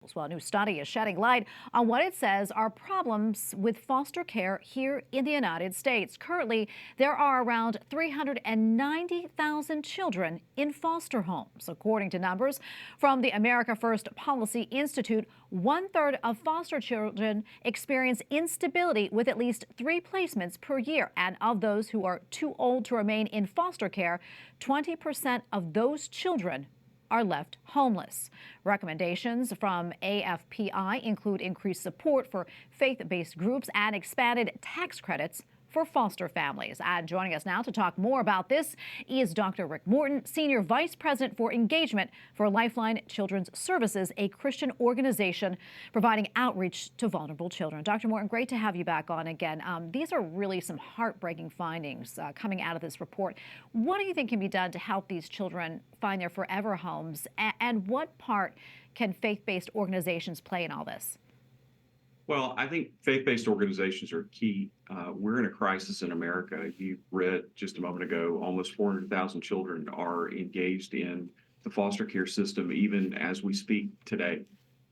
schools. Well, a new study is shedding light on what it says are problems with foster care here in the United States. Currently, there are around 390,000 children in foster homes. According to numbers from the America First Policy Institute, 1/3 of foster children experience instability with at least 3 placements per year. And of those who are too old to remain in foster care, 20% of those children are left homeless. Recommendations from AFPI include increased support for faith-based groups and expanded tax credits for foster families. And joining us now to talk more about this is Dr. Rick Morton, Senior Vice President for Engagement for Lifeline Children's Services, a Christian organization providing outreach to vulnerable children. Dr. Morton, great to have you back on again. These are really some heartbreaking findings coming out of this report. What do you think can be done to help these children find their forever homes? And what part can faith-based organizations play in all this? Well, I think faith-based organizations are key. We're in a crisis in America. You read just a moment ago, almost 400,000 children are engaged in the foster care system, even as we speak today.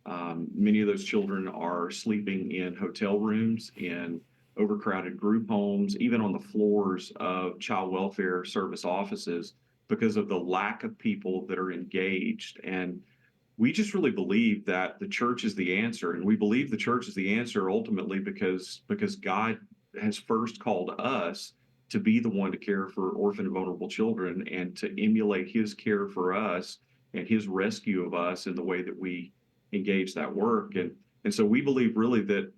Many of those children are sleeping in hotel rooms, in overcrowded group homes, even on the floors of child welfare service offices because of the lack of people that are engaged. And we just really believe that the church is the answer. And we believe the church is the answer ultimately because God has first called us to be the one to care for orphan and vulnerable children and to emulate his care for us and his rescue of us in the way that we engage that work. And so we believe really that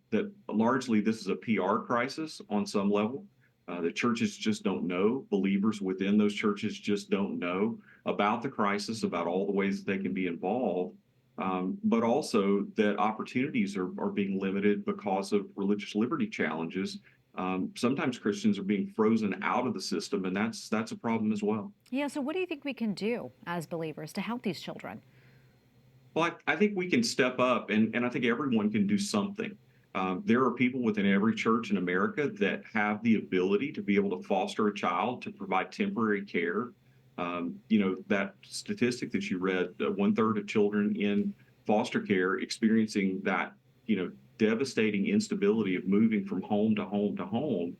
largely this is a PR crisis on some level. The churches just don't know. Believers within those churches just don't know about the crisis, about all the ways that they can be involved, but also that opportunities are being limited because of religious liberty challenges. Sometimes Christians are being frozen out of the system, and that's a problem as well. Yeah, so what do you think we can do as believers to help these children? Well, I think we can step up, and I think everyone can do something. There are people within every church in America that have the ability to be able to foster a child, to provide temporary care. That statistic that you read, 1/3 of children in foster care experiencing that, devastating instability of moving from home to home to home,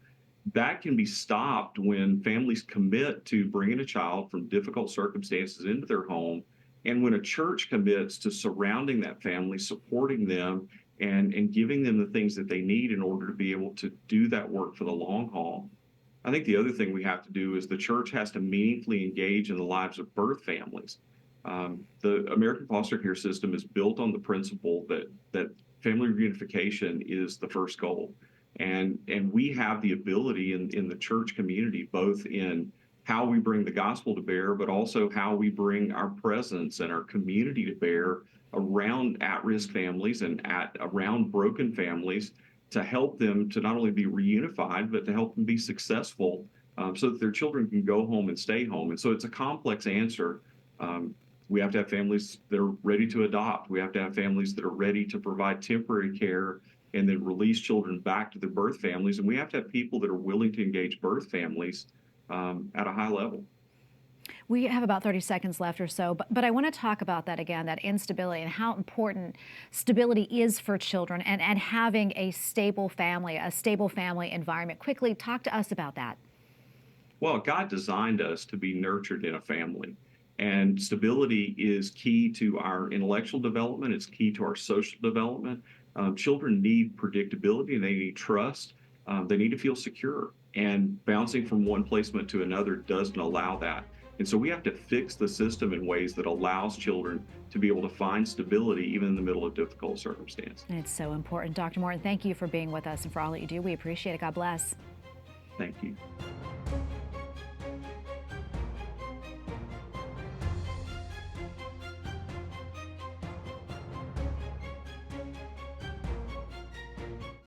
that can be stopped when families commit to bringing a child from difficult circumstances into their home. And when a church commits to surrounding that family, supporting them, and giving them the things that they need in order to be able to do that work for the long haul. I think the other thing we have to do is the church has to meaningfully engage in the lives of birth families. The American foster care system is built on the principle that family reunification is the first goal. And we have the ability in the church community, both in how we bring the gospel to bear, but also how we bring our presence and our community to bear around at-risk families and around broken families to help them to not only be reunified, but to help them be successful so that their children can go home and stay home. And so it's a complex answer. We have to have families that are ready to adopt. We have to have families that are ready to provide temporary care and then release children back to their birth families. And we have to have people that are willing to engage birth families at a high level. We have about 30 seconds left or so, but I want to talk about that again, that instability and how important stability is for children and having a stable family environment. Quickly, talk to us about that. Well, God designed us to be nurtured in a family, and stability is key to our intellectual development. It's key to our social development. Children need predictability and they need trust. They need to feel secure, and bouncing from one placement to another doesn't allow that. And so we have to fix the system in ways that allows children to be able to find stability even in the middle of difficult circumstances. It's so important. Dr. Morton, thank you for being with us and for all that you do. We appreciate it. God bless. Thank you.